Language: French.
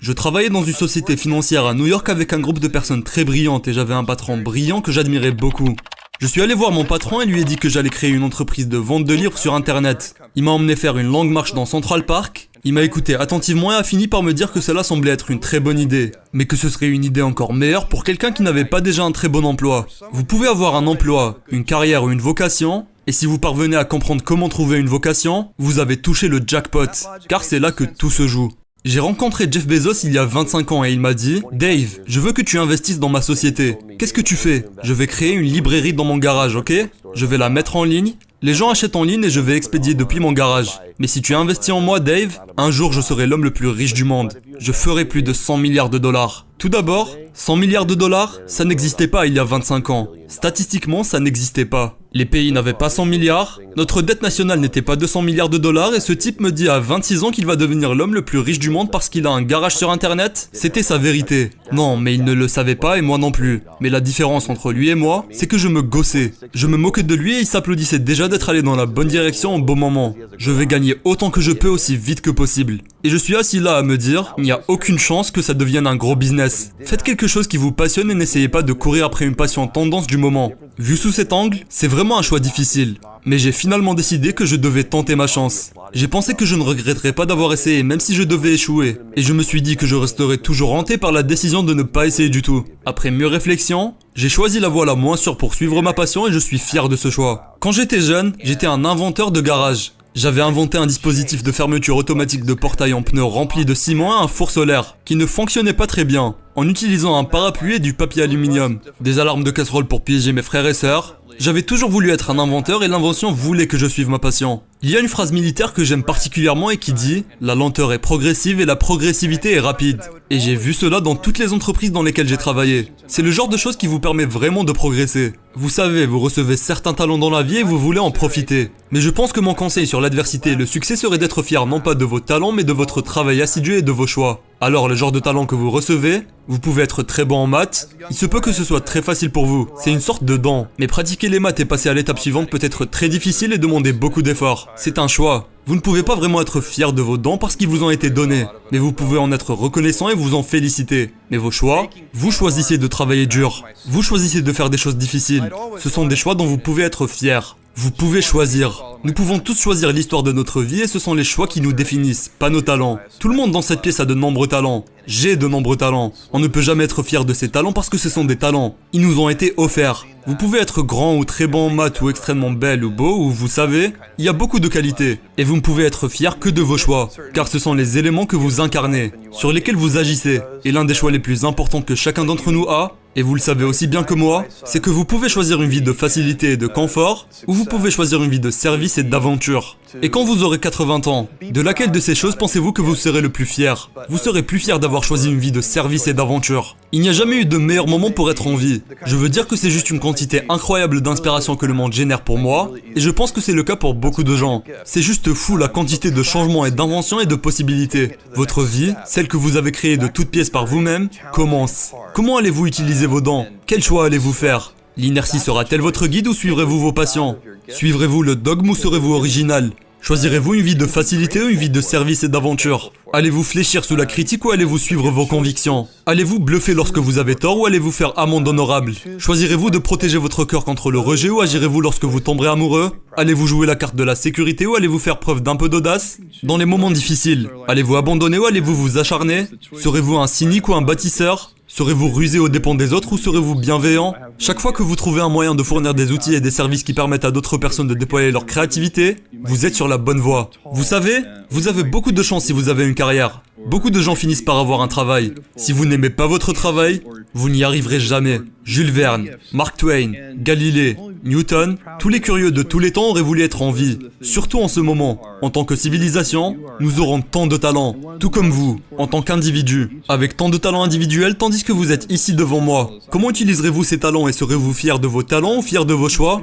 Je travaillais dans une société financière à New York avec un groupe de personnes très brillantes et j'avais un patron brillant que j'admirais beaucoup. Je suis allé voir mon patron et lui ai dit que j'allais créer une entreprise de vente de livres sur internet. Il m'a emmené faire une longue marche dans Central Park. Il m'a écouté attentivement et a fini par me dire que cela semblait être une très bonne idée, mais que ce serait une idée encore meilleure pour quelqu'un qui n'avait pas déjà un très bon emploi. Vous pouvez avoir un emploi, une carrière ou une vocation, et si vous parvenez à comprendre comment trouver une vocation, vous avez touché le jackpot, car c'est là que tout se joue. J'ai rencontré Jeff Bezos il y a 25 ans et il m'a dit « Dave, je veux que tu investisses dans ma société. Qu'est-ce que tu fais ? Je vais créer une librairie dans mon garage, ok ? Je vais la mettre en ligne. Les gens achètent en ligne et je vais expédier depuis mon garage. Mais si tu investis en moi, Dave, un jour je serai l'homme le plus riche du monde. Je ferai plus de 100 milliards de dollars. Tout d'abord, 100 milliards de dollars, ça n'existait pas il y a 25 ans. Statistiquement, ça n'existait pas. Les pays n'avaient pas 100 milliards, notre dette nationale n'était pas 200 milliards de dollars et ce type me dit à 26 ans qu'il va devenir l'homme le plus riche du monde parce qu'il a un garage sur internet. C'était sa vérité. Non, mais il ne le savait pas et moi non plus. Mais la différence entre lui et moi, c'est que je me gossais. Je me moquais de lui et il s'applaudissait déjà d'être allé dans la bonne direction au bon moment. Je vais gagner autant que je peux aussi vite que possible. Et je suis assis là à me dire, il n'y a aucune chance que ça devienne un gros business. Faites quelque chose qui vous passionne et n'essayez pas de courir après une passion tendance du moment. Vu sous cet angle, c'est vraiment un choix difficile. Mais j'ai finalement décidé que je devais tenter ma chance. J'ai pensé que je ne regretterais pas d'avoir essayé même si je devais échouer. Et je me suis dit que je resterais toujours hanté par la décision de ne pas essayer du tout. Après mûre réflexion, j'ai choisi la voie la moins sûre pour suivre ma passion et je suis fier de ce choix. Quand j'étais jeune, j'étais un inventeur de garage. J'avais inventé un dispositif de fermeture automatique de portail en pneus rempli de ciment et un four solaire, qui ne fonctionnait pas très bien, en utilisant un parapluie et du papier aluminium, des alarmes de casserole pour piéger mes frères et sœurs. J'avais toujours voulu être un inventeur et l'invention voulait que je suive ma passion. Il y a une phrase militaire que j'aime particulièrement et qui dit « La lenteur est progressive et la progressivité est rapide ». Et j'ai vu cela dans toutes les entreprises dans lesquelles j'ai travaillé. C'est le genre de choses qui vous permet vraiment de progresser. Vous savez, vous recevez certains talents dans la vie et vous voulez en profiter. Mais je pense que mon conseil sur l'adversité et le succès serait d'être fier non pas de vos talents mais de votre travail assidu et de vos choix. Alors le genre de talent que vous recevez, vous pouvez être très bon en maths, il se peut que ce soit très facile pour vous, c'est une sorte de don. Mais pratiquer les maths et passer à l'étape suivante peut être très difficile et demander beaucoup d'efforts. C'est un choix. Vous ne pouvez pas vraiment être fier de vos dons parce qu'ils vous ont été donnés, mais vous pouvez en être reconnaissant et vous en féliciter. Mais vos choix, vous choisissez de travailler dur, vous choisissez de faire des choses difficiles. Ce sont des choix dont vous pouvez être fier. Vous pouvez choisir. Nous pouvons tous choisir l'histoire de notre vie et ce sont les choix qui nous définissent, pas nos talents. Tout le monde dans cette pièce a de nombreux talents. J'ai de nombreux talents. On ne peut jamais être fier de ces talents parce que ce sont des talents. Ils nous ont été offerts. Vous pouvez être grand ou très bon en maths ou extrêmement belle ou beau ou vous savez, il y a beaucoup de qualités. Et vous ne pouvez être fier que de vos choix, car ce sont les éléments que vous incarnez, sur lesquels vous agissez. Et l'un des choix les plus importants que chacun d'entre nous a, et vous le savez aussi bien que moi, c'est que vous pouvez choisir une vie de facilité et de confort, ou vous pouvez choisir une vie de service et d'aventure. Et quand vous aurez 80 ans, de laquelle de ces choses pensez-vous que vous serez le plus fier ? Vous serez plus fier d'avoir choisi une vie de service et d'aventure. Il n'y a jamais eu de meilleur moment pour être en vie. Je veux dire que c'est juste une quantité incroyable d'inspiration que le monde génère pour moi, et je pense que c'est le cas pour beaucoup de gens. C'est juste fou la quantité de changements et d'inventions et de possibilités. Votre vie, celle que vous avez créée de toutes pièces par vous-même, commence. Comment allez-vous utiliser vos dons ? Quel choix allez-vous faire ? L'inertie sera-t-elle votre guide ou suivrez-vous vos passions ? Suivrez-vous le dogme ou serez-vous original ? Choisirez-vous une vie de facilité ou une vie de service et d'aventure ? Allez-vous fléchir sous la critique ou allez-vous suivre vos convictions ? Allez-vous bluffer lorsque vous avez tort ou allez-vous faire amende honorable ? Choisirez-vous de protéger votre cœur contre le rejet ou agirez-vous lorsque vous tomberez amoureux ? Allez-vous jouer la carte de la sécurité ou allez-vous faire preuve d'un peu d'audace ? Dans les moments difficiles, allez-vous abandonner ou allez-vous vous acharner ? Serez-vous un cynique ou un bâtisseur ? Serez-vous rusé aux dépens des autres ou serez-vous bienveillant ? Chaque fois que vous trouvez un moyen de fournir des outils et des services qui permettent à d'autres personnes de déployer leur créativité, vous êtes sur la bonne voie. Vous savez, vous avez beaucoup de chance si vous avez une carrière. Beaucoup de gens finissent par avoir un travail. Si vous n'aimez pas votre travail, vous n'y arriverez jamais. Jules Verne, Mark Twain, Galilée, Newton, tous les curieux de tous les temps auraient voulu être en vie. Surtout en ce moment. En tant que civilisation, nous aurons tant de talents. Tout comme vous, en tant qu'individu. Avec tant de talents individuels, tandis que vous êtes ici devant moi. Comment utiliserez-vous ces talents et serez-vous fier de vos talents ou fier de vos choix ?